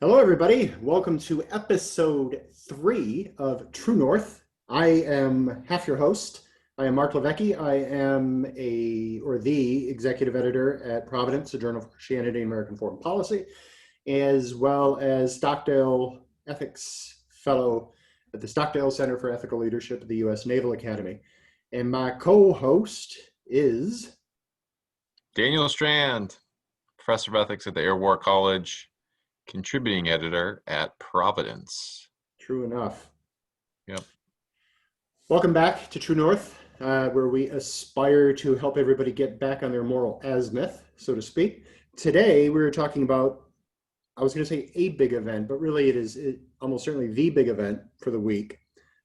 Hello, everybody. Welcome to episode 3 of True North. I am half your host. I am Marc LiVecche. I am the executive editor at Providence, the Journal of Christianity and American Foreign Policy, as well as Stockdale Ethics Fellow at the Stockdale Center for Ethical Leadership at the U.S. Naval Academy. And my co-host is Daniel Strand, professor of ethics at the Air War College, contributing editor at Providence. True enough. Yep. Welcome back to True North, where we aspire to help everybody get back on their moral azimuth, so to speak. Today, we're talking about, I was going to say a big event, but really it is almost certainly the big event for the week.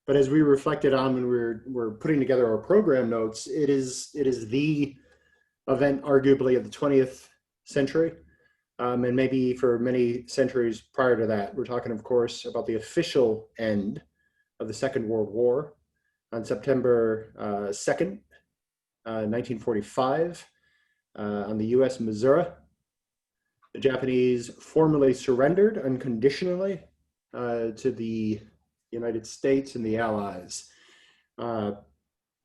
But as we reflected on when we're putting together our program notes, it is the event arguably of the 20th century, and maybe for many centuries prior to that. We're talking, of course, about the official end of the Second World War on September 2nd, 1945, on the U.S. Missouri. The Japanese formally surrendered unconditionally to the United States and the Allies.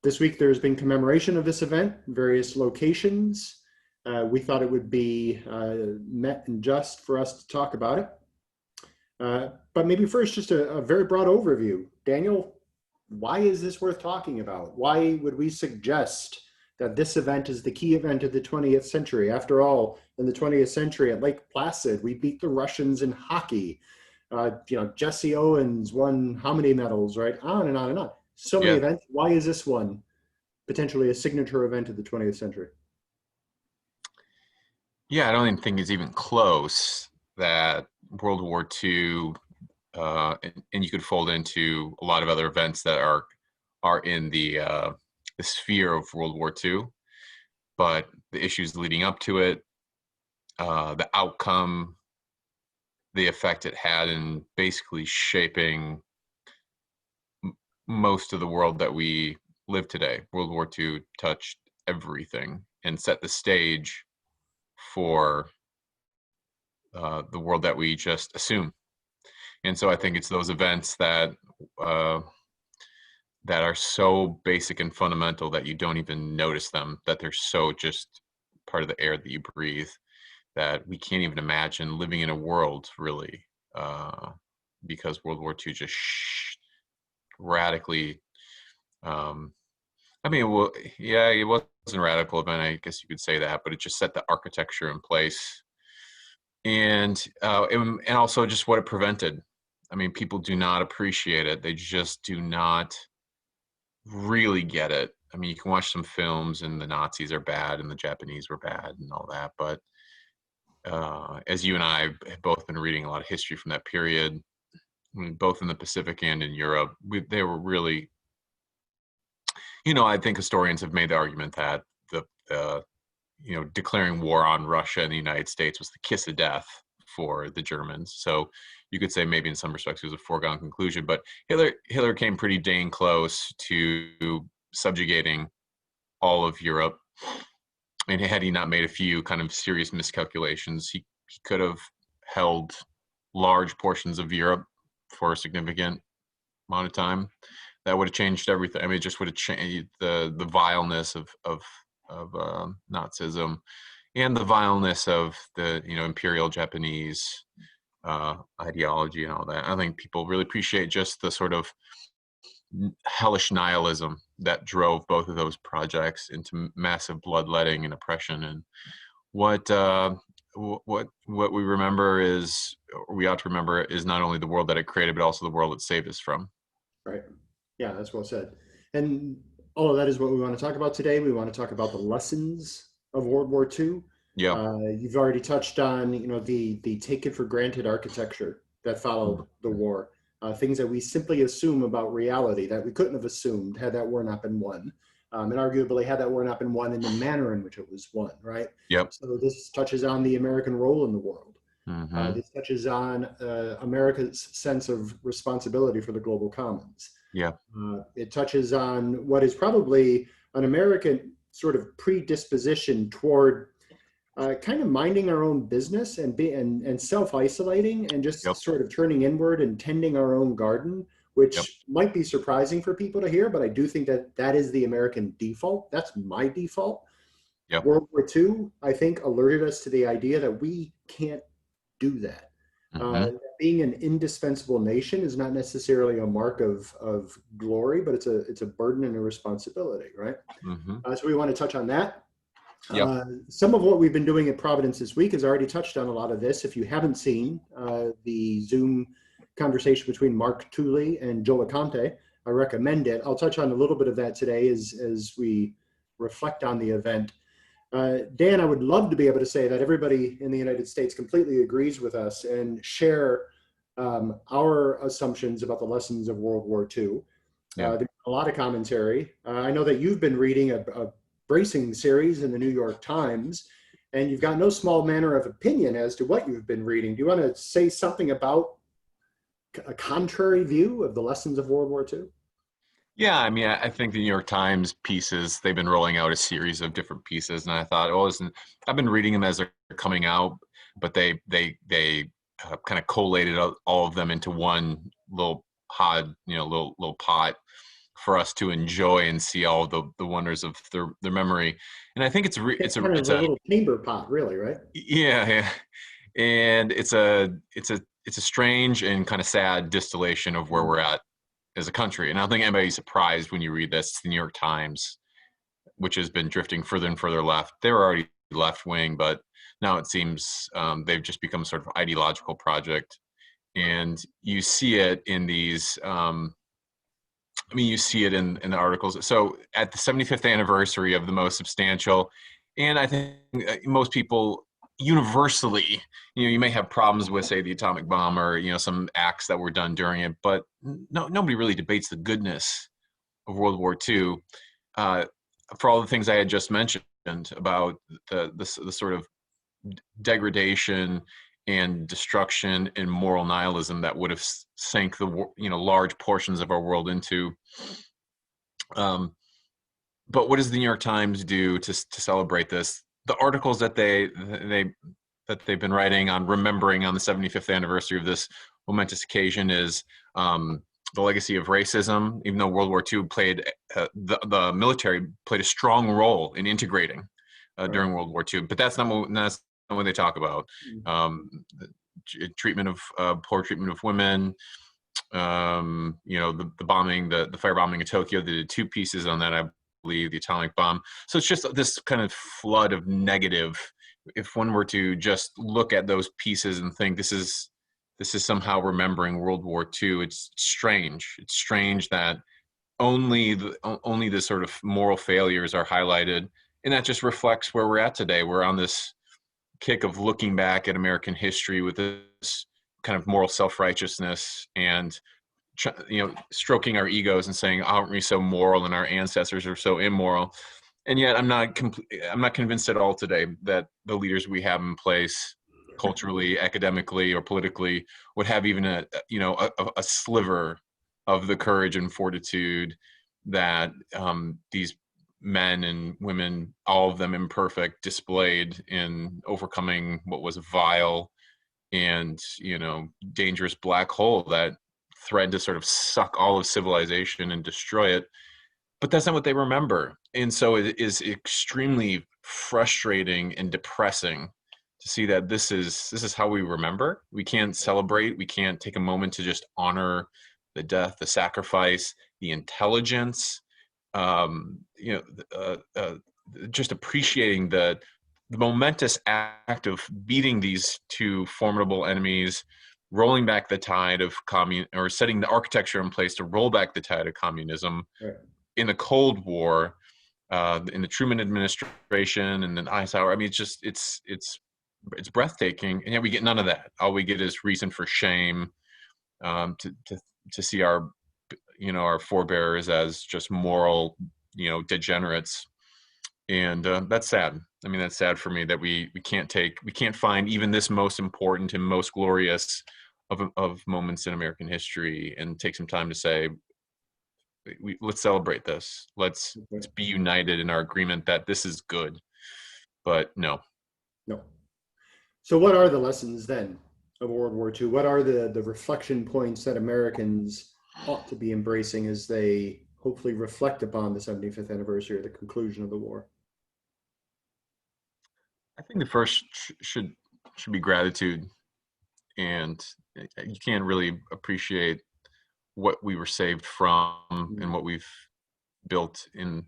This week there's been commemoration of this event in various locations. We thought it would be met and just for us to talk about it. But maybe first, just a very broad overview. Daniel, why is this worth talking about? Why would we suggest that this event is the key event of the 20th century? After all, in the 20th century at Lake Placid, we beat the Russians in hockey. Jesse Owens won how many medals, right? On and on and on. So many events. Why is this one potentially a signature event of the 20th century? Yeah, I don't even think it's even close that World War II, and you could fold into a lot of other events that are in the sphere of World War II, but the issues leading up to it, the outcome, the effect it had in basically shaping most of the world that we live today. World War II touched everything and set the stage for the world that we just assume. And so I think it's those events that are so basic and fundamental that you don't even notice them, that they're so just part of the air that you breathe, that we can't even imagine living in a world really, because World War II just radically, it wasn't a radical event, I guess you could say that, but it just set the architecture in place, and also just what it prevented. I mean, people do not appreciate it. They just do not really get it. I mean, you can watch some films and the Nazis are bad and the Japanese were bad and all that, but as you and I have both been reading a lot of history from that period, both in the Pacific and in Europe, they were really, I think historians have made the argument that declaring war on Russia and the United States was the kiss of death for the Germans. So you could say maybe in some respects it was a foregone conclusion, but Hitler came pretty dang close to subjugating all of Europe. And had he not made a few kind of serious miscalculations, he could have held large portions of Europe for a significant amount of time. That would have changed everything. I mean, it just would have changed the vileness of Nazism and the vileness of the imperial Japanese ideology and all that. I think people really appreciate just the sort of hellish nihilism that drove both of those projects into massive bloodletting and oppression. And what we remember is, or we ought to remember, is not only the world that it created, but also the world it saved us from. Right. Yeah, that's well said. And all of that is what we want to talk about today. We want to talk about the lessons of World War II. Yeah. You've already touched on, the take it for granted architecture that followed the war. Things that we simply assume about reality that we couldn't have assumed had that war not been won. And arguably had that war not been won in the manner in which it was won, right? Yep. So this touches on the American role in the world. Mm-hmm. This touches on America's sense of responsibility for the global commons. Yeah. It touches on what is probably an American sort of predisposition toward kind of minding our own business and self-isolating and just Yep. sort of turning inward and tending our own garden, Yep. which might be surprising for people to hear, but I do think that that is the American default. That's my default. Yep. World War II, I think, alerted us to the idea that we can't do that. Mm-hmm. Being an indispensable nation is not necessarily a mark of glory, but it's a burden and a responsibility, right? Mm-hmm. So we want to touch on that. Yep. Some of what we've been doing at Providence this week has already touched on a lot of this. If you haven't seen the Zoom conversation between Mark Tooley and Joe Conte, I recommend it. I'll touch on a little bit of that today as we reflect on the event. Dan, I would love to be able to say that everybody in the United States completely agrees with us and share our assumptions about the lessons of World War II. Yeah. There's a lot of commentary. I know that you've been reading a bracing series in the New York Times, and you've got no small manner of opinion as to what you've been reading. Do you want to say something about a contrary view of the lessons of World War II? Yeah, I mean, I think the New York Times pieces, they've been rolling out a series of different pieces, and I thought, oh, listen, I've been reading them as they're coming out, but they kind of collated all of them into one little pod, little pot for us to enjoy and see all the wonders of their memory. And I think it's It's kind of a little chamber pot, really, right? yeah, and it's a strange and kind of sad distillation of where we're at as a country. And I don't think anybody's surprised when you read this. It's the New York Times, which has been drifting further and further left. They were already left wing, but now it seems they've just become sort of ideological project. And you see it in these, you see it in the articles. So at the 75th anniversary of the most substantial, and I think most people universally, you may have problems with, say, the atomic bomb or, some acts that were done during it, but nobody really debates the goodness of World War II for all the things I had just mentioned about the sort of degradation and destruction and moral nihilism that would have sank the large portions of our world into. But what does the New York Times do to celebrate this? The articles that they've been writing on remembering on the 75th anniversary of this momentous occasion is the legacy of racism. Even though World War II played the military played a strong role in integrating during World War II, but that's not what they talk about. Treatment of poor treatment of women. The bombing, the firebombing of Tokyo. They did two pieces on that, I believe, the atomic bomb. So it's just this kind of flood of negative. If one were to just look at those pieces and think this is somehow remembering World War II, it's strange. It's strange that only the sort of moral failures are highlighted, and that just reflects where we're at today. We're on this kick of looking back at American history with this kind of moral self-righteousness and stroking our egos and saying, aren't we so moral and our ancestors are so immoral? And yet I'm not convinced at all today that the leaders we have in place culturally, academically, or politically would have even a sliver of the courage and fortitude that these men and women, all of them imperfect, displayed in overcoming what was a vile and dangerous black hole that threatened to sort of suck all of civilization and destroy it. But that's not what they remember. And so it is extremely frustrating and depressing to see that this is how we remember. We can't celebrate. We can't take a moment to just honor the death, the sacrifice, the intelligence, just appreciating the momentous act of beating these two formidable enemies, rolling back the tide of or setting the architecture in place to roll back the tide of communism in the Cold War, in the Truman administration, and then Eisenhower. I mean, it's breathtaking, and yet we get none of that. All we get is reason for shame, to see our forebears as just moral, degenerates. And that's sad. I mean, that's sad for me that we can't find even this most important and most glorious of moments in American history and take some time to say, let's celebrate this. Let's be united in our agreement that this is good. But no, No. So what are the lessons then of World War II? What are the reflection points that Americans ought to be embracing as they hopefully reflect upon the 75th anniversary of the conclusion of the war? I think the first should be gratitude, and you can't really appreciate what we were saved from and Mm. what we've built in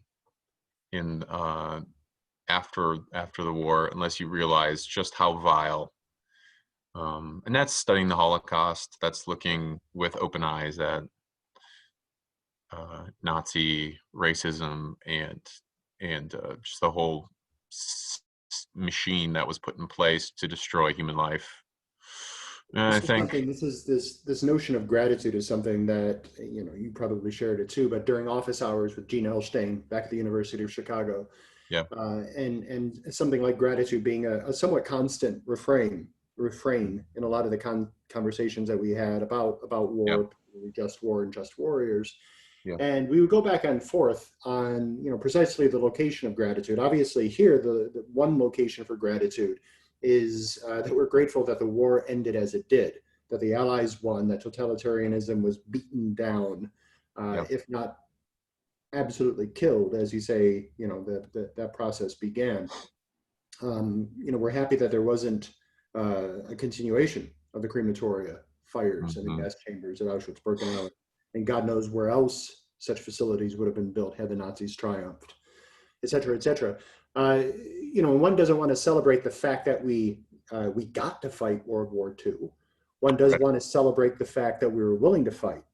after the war unless you realize just how vile. And that's studying the Holocaust. That's looking with open eyes at Nazi racism and just the whole machine that was put in place to destroy human life. And I This is think, something. This notion of gratitude is something that you probably shared it too. But during office hours with Gene Elstein back at the University of Chicago, yeah, and something like gratitude being a somewhat constant refrain in a lot of the conversations that we had about yeah, war, just war and just warriors. yeah, And we would go back and forth on precisely the location of gratitude. Obviously here the one location for gratitude is that we're grateful that the war ended as it did, that the Allies won, that totalitarianism was beaten down, yeah, if not absolutely killed, as you say, that process began. We're happy that there wasn't a continuation of the crematoria fires and the hmm, gas chambers at Auschwitz, Birkenau, and God knows where else such facilities would have been built had the Nazis triumphed, et cetera, et cetera. One doesn't want to celebrate the fact that we got to fight World War II. One does right, want to celebrate the fact that we were willing to fight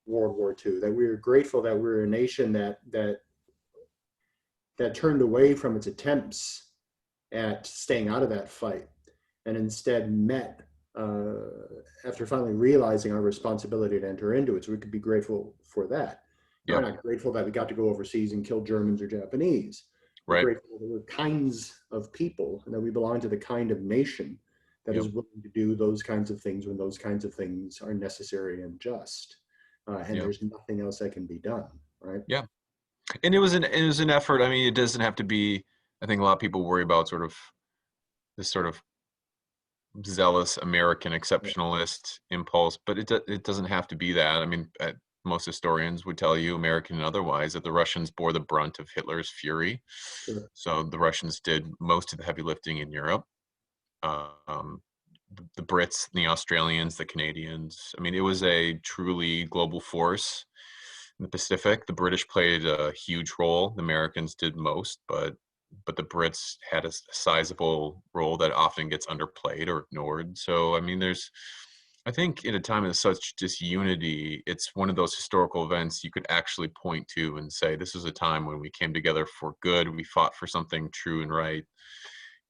World War II, that we were grateful that we're a nation that turned away from its attempts at staying out of that fight and instead met uh, after finally realizing our responsibility to enter into it. So we could be grateful for that. Now, yeah, we're not grateful that we got to go overseas and kill Germans or Japanese. We're right, grateful that we're kinds of people and that we belong to the kind of nation that yeah, is willing to do those kinds of things when those kinds of things are necessary and just. And yeah, there's nothing else that can be done, right? yeah. And it was an effort. I mean, it doesn't have to be. I think a lot of people worry about sort of this sort of zealous American exceptionalist impulse, but it doesn't have to be that. I mean, most historians would tell you, American and otherwise, that the Russians bore the brunt of Hitler's fury. Sure. So the Russians did most of the heavy lifting in Europe. Um, the Brits, the Australians, the Canadians. I mean, it was a truly global force in the Pacific. The British played a huge role. The Americans did most, but the Brits had a sizable role that often gets underplayed or ignored. So I mean, I think in a time of such disunity, it's one of those historical events you could actually point to and say, this is a time when we came together for good. We fought for something true and right.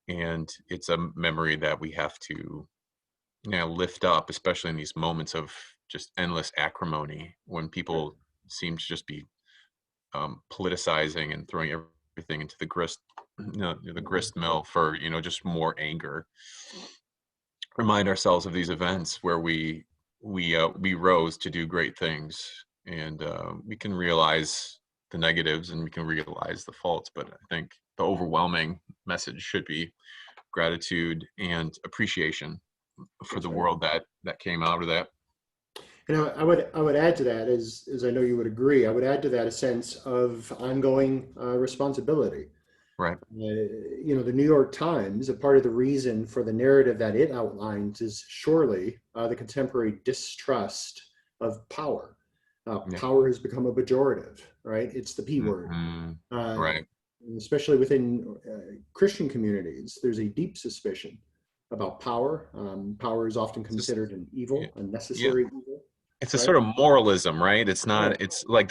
And it's a memory that we have to lift up, especially in these moments of just endless acrimony when Right. people seem to just be politicizing and throwing everything into the the grist mill for just more anger. Remind ourselves of these events where we rose to do great things, and we can realize the negatives and we can realize the faults. But I think the overwhelming message should be gratitude and appreciation for That's the right. world that came out of that. I would add to that, as I know you would agree, I would add to that a sense of ongoing responsibility. Right. The New York Times, a part of the reason for the narrative that it outlines is surely the contemporary distrust of power. Yeah. Power has become a pejorative, right? It's the P word. Hmm. Uh, Right. Especially within Christian communities, there's a deep suspicion about power. Power is often It's just, considered an yeah. evil, a Yeah. necessary evil, It's a right? sort of moralism, right? It's Right. not. It's like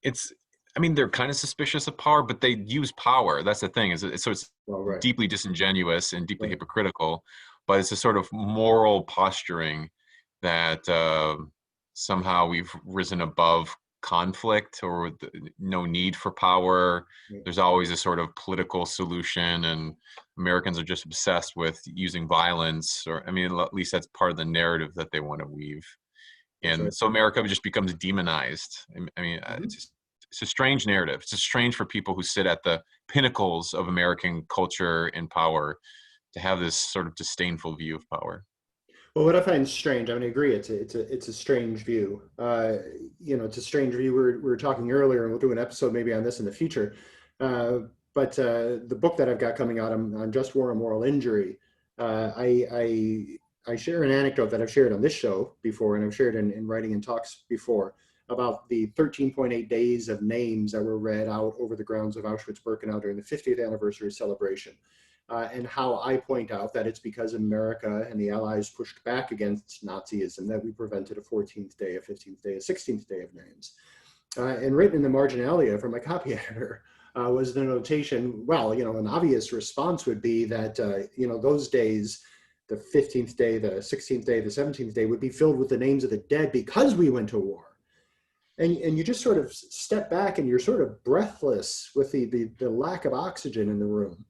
it's. I mean, they're kind of suspicious of power, but they use power. That's the thing. So it's Well, right, deeply disingenuous and deeply right. hypocritical. But it's a sort of moral posturing that somehow we've risen above conflict or no need for power. Right. There's always a sort of political solution, and Americans are just obsessed with using violence. Or I mean, at least that's part of the narrative that they want to weave. That's And right. so America just becomes demonized. I mean, Mhm. it's a strange narrative. It's strange for people who sit at the pinnacles of American culture and power to have this sort of disdainful view of power. Well, what I find strange, I mean, I agree, it's a strange view. It's a strange view. We were talking earlier, and we'll do an episode maybe on this in the future. But the book that I've got coming out on just war and moral injury, I share an anecdote that I've shared on this show before, and I've shared in writing and talks before, about the 13.8 days of names that were read out over the grounds of Auschwitz-Birkenau during the 50th anniversary celebration. And how I point out that it's because America and the Allies pushed back against Nazism that we prevented a 14th day, a 15th day, a 16th day of names. And written in the marginalia from my copy editor was the notation, well, an obvious response would be that, those days, the 15th day, the 16th day, the 17th day would be filled with the names of the dead because we went to war. And you just sort of step back and you're sort of breathless with the lack of oxygen in the room.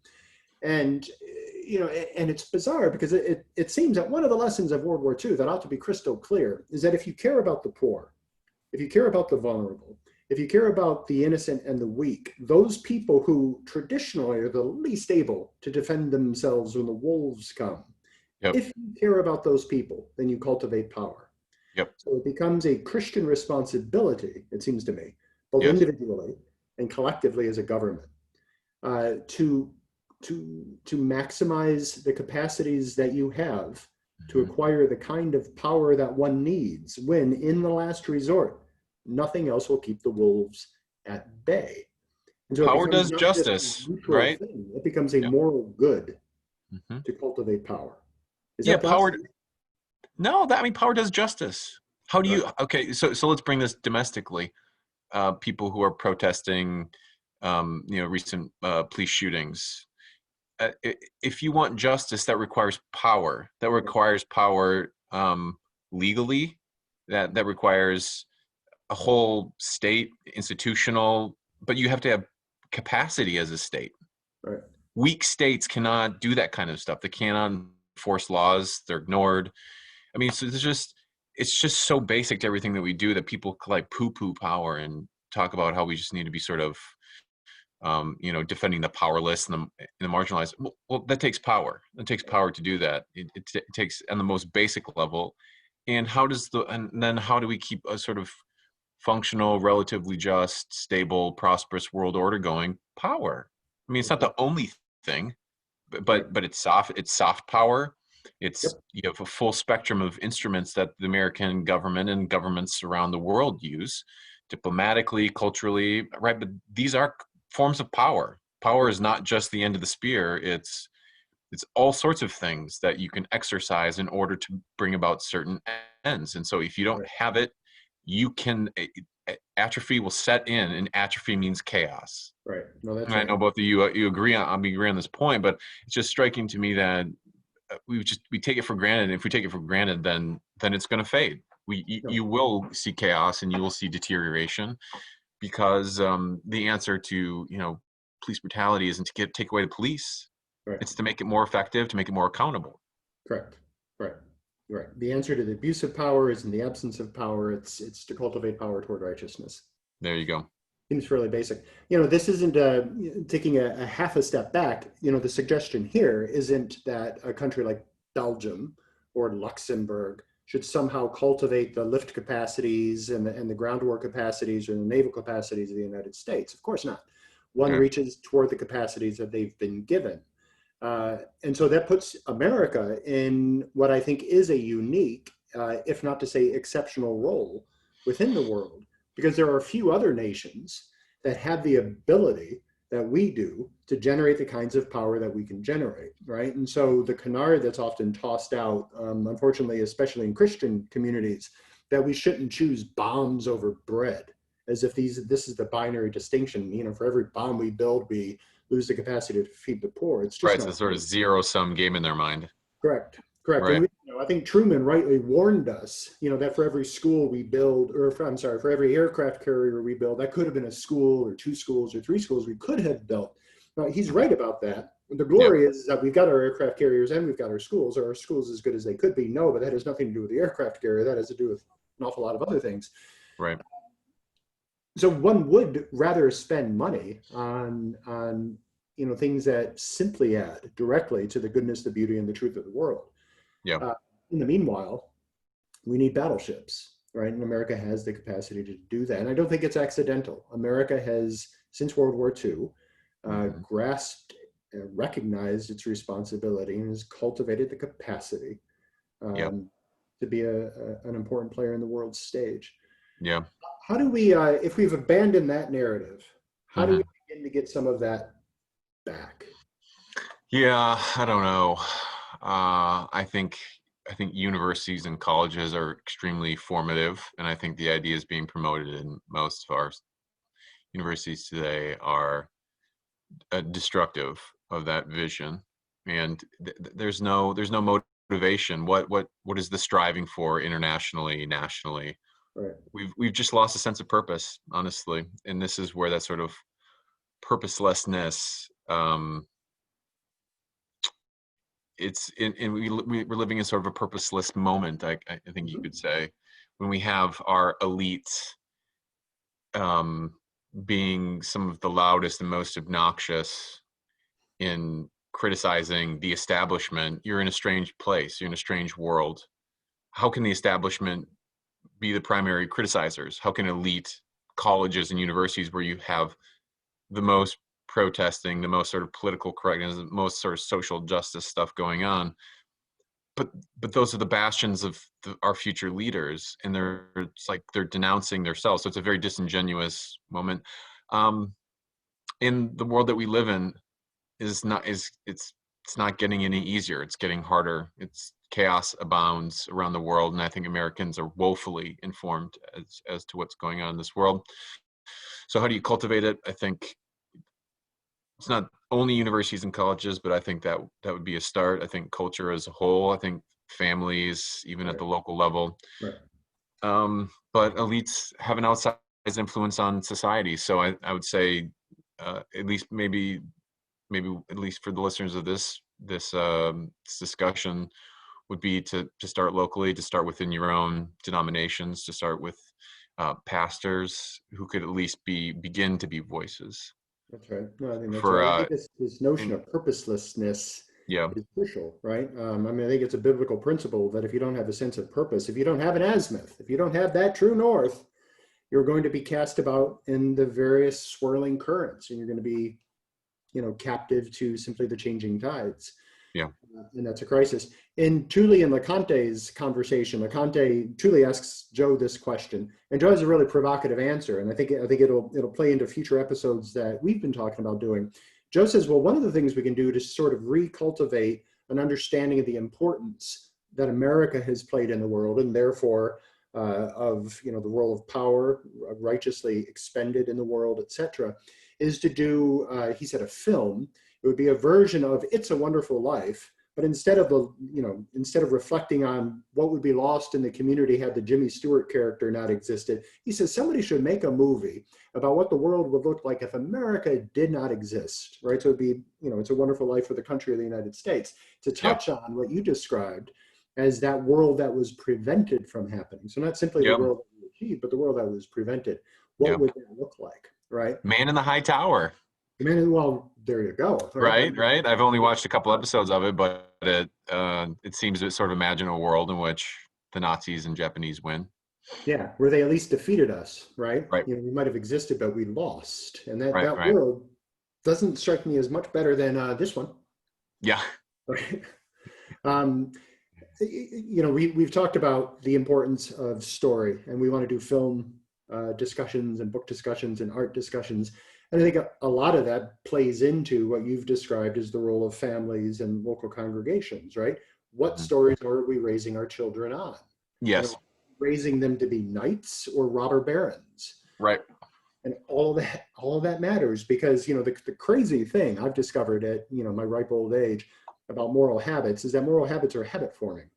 And, and it's bizarre because it seems that one of the lessons of World War II that ought to be crystal clear is that if you care about the poor, if you care about the vulnerable, if you care about the innocent and the weak, those people who traditionally are the least able to defend themselves when the wolves come, Yep. if you care about those people, then you cultivate power. Yep. So it becomes a Christian responsibility, it seems to me, both Yes. individually and collectively as a government, to maximize the capacities that you have to acquire the kind of power that one needs when, in the last resort, nothing else will keep the wolves at bay. And so Power it becomes does not justice, just a neutral right? thing, it becomes a Yep. moral good Mm-hmm. to cultivate power. Is Yeah, that power. blasphemy? No, power does justice. How do you? Right. Okay, so let's bring this domestically. People who are protesting, recent police shootings. If you want justice, that requires power. That requires power legally. That requires a whole state, institutional. But you have to have capacity as a state. Right. Weak states cannot do that kind of stuff. They cannot enforce laws. They're ignored. I mean, so it's just so basic to everything that we do that people like poo-poo power and talk about how we just need to be sort of, defending the powerless and the marginalized. Well, that takes power. It takes power to do that. It takes on the most basic level. And then how do we keep a sort of functional, relatively just, stable, prosperous world order going? Power. I mean, it's not the only thing, but it's soft. It's soft power. It's you have a full spectrum of instruments that the American government and governments around the world use, diplomatically, culturally, right? But these are forms of power. Power is not just the end of the spear. It's all sorts of things that you can exercise in order to bring about certain ends. And so if you don't have it, you can atrophy will set in, and atrophy means chaos. Right. No, that's And right. I know both of you agree on this point, but it's just striking to me that we take it for granted. And if we take it for granted, then it's going to fade. You will see chaos and you will see deterioration, because the answer to police brutality isn't to take away the police. Right. It's to make it more effective, to make it more accountable. Correct. Right. Right. The answer to the abuse of power is in the absence of power. It's to cultivate power toward righteousness. There you go. Seems fairly basic. This isn't taking a half a step back. The suggestion here isn't that a country like Belgium or Luxembourg should somehow cultivate the lift capacities and the ground war capacities or the naval capacities of the United States. Of course not. One reaches toward the capacities that they've been given. And so that puts America in what I think is a unique, if not to say exceptional role within the world, because there are a few other nations that have the ability that we do to generate the kinds of power that we can generate, right? And so the canard that's often tossed out, unfortunately, especially in Christian communities, that we shouldn't choose bombs over bread, as if this is the binary distinction. For every bomb we build, we lose the capacity to feed the poor. It's just right. It's a sort of zero-sum game in their mind. Correct. Right. And I think Truman rightly warned us, that for every school we build, for every aircraft carrier we build, that could have been a school or two schools or three schools we could have built. He's right about that. The glory is that we've got our aircraft carriers and we've got our schools. Are our schools as good as they could be? No, but that has nothing to do with the aircraft carrier. That has to do with an awful lot of other things. Right. So one would rather spend money on things that simply add directly to the goodness, the beauty, and the truth of the world. Yeah. In the meanwhile, we need battleships, right? And America has the capacity to do that. And I don't think it's accidental. America has, since World War II, grasped and recognized its responsibility and has cultivated the capacity Yeah. to be an important player in the world stage. Yeah. How do we, if we've abandoned that narrative, how do we begin to get some of that back? Yeah, I don't know. I think universities and colleges are extremely formative, and I think the ideas being promoted in most of our universities today are destructive of that vision. And there's no motivation. What is the striving for internationally, nationally? Right. We've just lost a sense of purpose, honestly, and this is where that sort of purposelessness. We're living in sort of a purposeless moment. I think you could say, when we have our elites being some of the loudest and most obnoxious in criticizing the establishment. You're in a strange place. You're in a strange world. How can the establishment be the primary criticizers? How can elite colleges and universities, where you have the most protesting, the most sort of political correctness, the most sort of social justice stuff going on, but those are the bastions of our future leaders, and it's like they're denouncing themselves. So it's a very disingenuous moment. In the world that we live in, it's not getting any easier. It's getting harder. It's chaos abounds around the world, and I think Americans are woefully informed as to what's going on in this world. So how do you cultivate it? I think it's not only universities and colleges, but I think that would be a start. I think culture as a whole. I think families, even at the local level. Right. But elites have an outsized influence on society. So I would say, at least maybe at least for the listeners of this discussion, would be to start locally, to start within your own denominations, to start with pastors who could at least begin to be voices. That's right. No, I think that's For right. I think this notion of purposelessness is crucial, right? I mean, I think it's a biblical principle that if you don't have a sense of purpose, if you don't have an azimuth, if you don't have that true north, you're going to be cast about in the various swirling currents, and you're going to be, captive to simply the changing tides. Yeah. And that's a crisis. In Tully and LeConte's conversation, Tully asks Joe this question, and Joe has a really provocative answer, and I think it'll play into future episodes that we've been talking about doing. Joe says, well, one of the things we can do to sort of recultivate an understanding of the importance that America has played in the world, and therefore of the role of power righteously expended in the world, etc., is to do, he said, a film. It would be a version of It's a Wonderful Life, but instead of reflecting on what would be lost in the community had the Jimmy Stewart character not existed, he says somebody should make a movie about what the world would look like if America did not exist, right? So it'd be, It's a Wonderful Life for the country of the United States, to touch on what you described as that world that was prevented from happening. So not simply the world that we achieved, but the world that was prevented. What would that look like, right? Man in the High Tower. Well, there you go. Right. I've only watched a couple episodes of it, but it seems to sort of imagine a world in which the Nazis and Japanese win. Yeah, where they at least defeated us, right? Right. We might have existed, but we lost, and that Right. world doesn't strike me as much better than this one. Yeah. Right. We've talked about the importance of story, and we want to do film discussions and book discussions and art discussions. And I think a lot of that plays into what you've described as the role of families and local congregations, right? What stories are we raising our children on? Yes. Raising them to be knights or robber barons. Right. And all of that matters, because, the crazy thing I've discovered at, my ripe old age about moral habits is that moral habits are habit forming,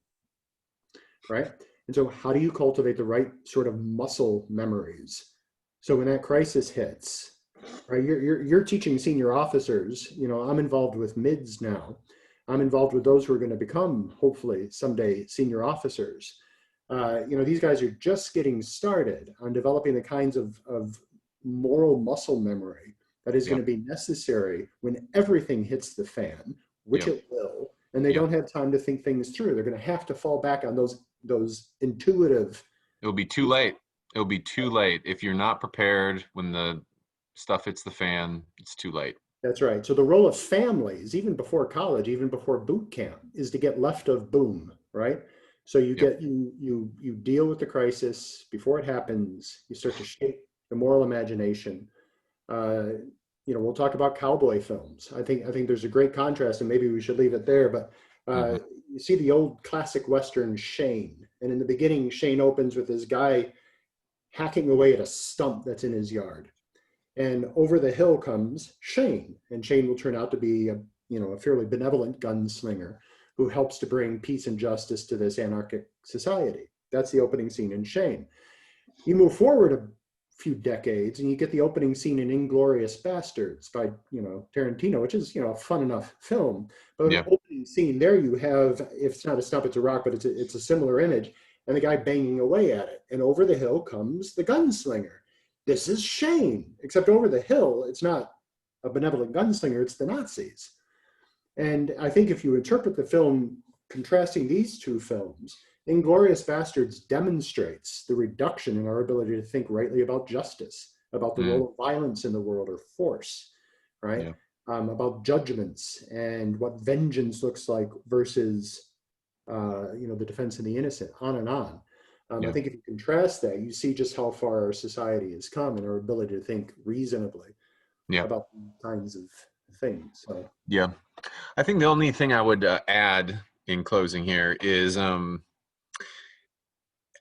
right? And so how do you cultivate the right sort of muscle memories? So when that crisis hits, right, you're teaching senior officers, I'm involved with mids now. I'm involved with those who are going to become, hopefully, someday senior officers. These guys are just getting started on developing the kinds of moral muscle memory that is Yeah. going to be necessary when everything hits the fan, which Yeah. it will, and they Yeah. don't have time to think things through. They're going to have to fall back on those intuitive. It'll be too late. It'll be too late. If you're not prepared when the stuff hits the fan, it's too late. That's right. So the role of families, even before college, even before boot camp, is to get left of boom, right? So you Yep. get you deal with the crisis before it happens. You start to shape the moral imagination. Uh, we'll talk about cowboy films. I think there's a great contrast, and maybe we should leave it there. But Hmm. you see the old classic Western Shane, and in the beginning, Shane opens with this guy hacking away at a stump that's in his yard. And over the hill comes Shane, and Shane will turn out to be a fairly benevolent gunslinger who helps to bring peace and justice to this anarchic society. That's the opening scene in Shane. You move forward a few decades, and you get the opening scene in Inglorious Bastards by Tarantino, which is a fun enough film. But an Yeah. opening scene there, you have, if it's not a stump, it's a rock, but it's a similar image, and the guy banging away at it. And over the hill comes the gunslinger. This is Shane, except over the hill, it's not a benevolent gunslinger, it's the Nazis. And I think if you interpret the film contrasting these two films, Inglorious Bastards demonstrates the reduction in our ability to think rightly about justice, about the Mm. role of violence in the world or force, right? Yeah. About judgments and what vengeance looks like versus, the defense of the innocent, on and on. I Yeah. think if you contrast that, you see just how far our society has come and our ability to think reasonably Yeah. about these kinds of things. So, Yeah. I think the only thing I would add in closing here is,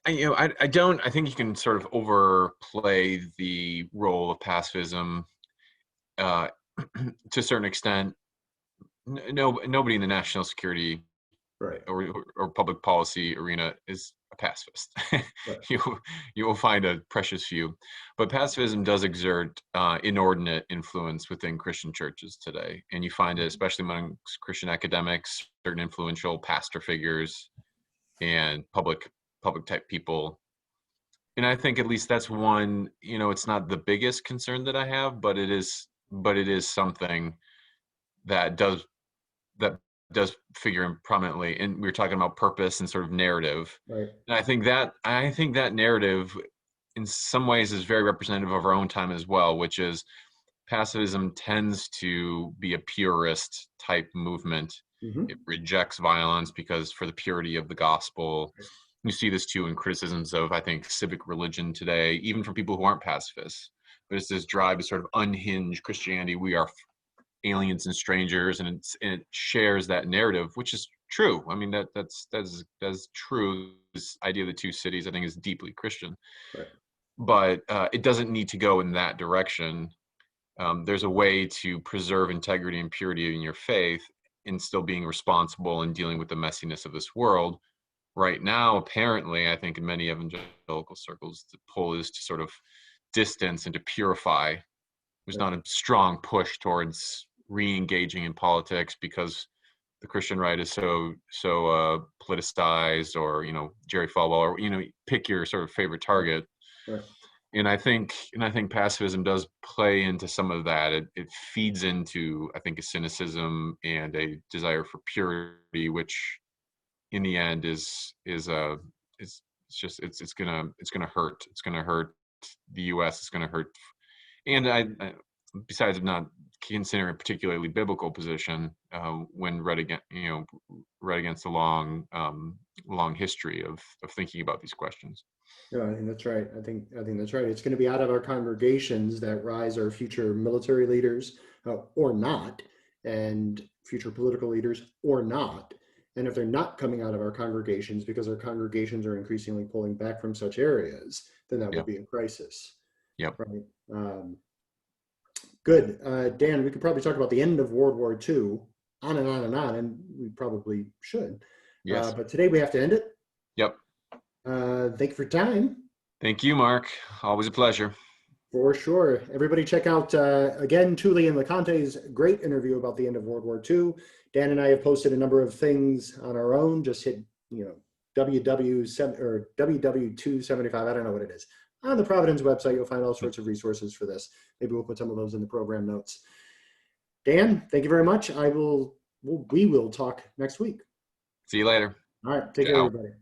I think you can sort of overplay the role of pacifism uh, to a certain extent. No, nobody in the national security right, or public policy arena is a pacifist. right. you you will find a precious few, but pacifism does exert inordinate influence within Christian churches today, and you find it especially among Christian academics, certain influential pastor figures, and public type people. And I think at least that's one. It's not the biggest concern that I have, but it is something that does figure in prominently. And we were talking about purpose and sort of narrative. Right. And I think that narrative in some ways is very representative of our own time as well, which is pacifism tends to be a purist type movement. Mm-hmm. It rejects violence because for the purity of the gospel. You see this too in criticisms of, I think, civic religion today, even from people who aren't pacifists. But it's this drive to sort of unhinge Christianity. We are aliens and strangers, and it shares that narrative, which is true. I mean, that's true. This idea of the two cities, I think, is deeply Christian, Right. but it doesn't need to go in that direction. There's a way to preserve integrity and purity in your faith and still being responsible and dealing with the messiness of this world. Right now, apparently, I think in many evangelical circles, the pull is to sort of distance and to purify. There's Right. not a strong push towards re-engaging in politics because the Christian right is so politicized, or Jerry Falwell, or pick your sort of favorite target. Right. And I think pacifism does play into some of that. It feeds into, I think, a cynicism and a desire for purity, which in the end it's gonna hurt. It's gonna hurt the U.S. It's gonna hurt, and besides not considering a particularly biblical position when read against the long history of thinking about these questions. No, I think that's right. I think that's right. It's going to be out of our congregations that rise our future military leaders, or not, and future political leaders or not. And if they're not coming out of our congregations because our congregations are increasingly pulling back from such areas, then that will Yeah. be a crisis, Yep. right? Good. Dan, we could probably talk about the end of World War II, on and on and on, and we probably should. Yes. But today we have to end it. Yep. Thank you for your time. Thank you, Mark. Always a pleasure. For sure. Everybody check out, again, Tully and LeConte's great interview about the end of World War II. Dan and I have posted a number of things on our own. Just hit, WW275. I don't know what it is. on the Providence website, you'll find all sorts of resources for this. Maybe we'll put some of those in the program notes. Dan, thank you very much. We will talk next week. See you later. All right. Take care, Ciao. everybody.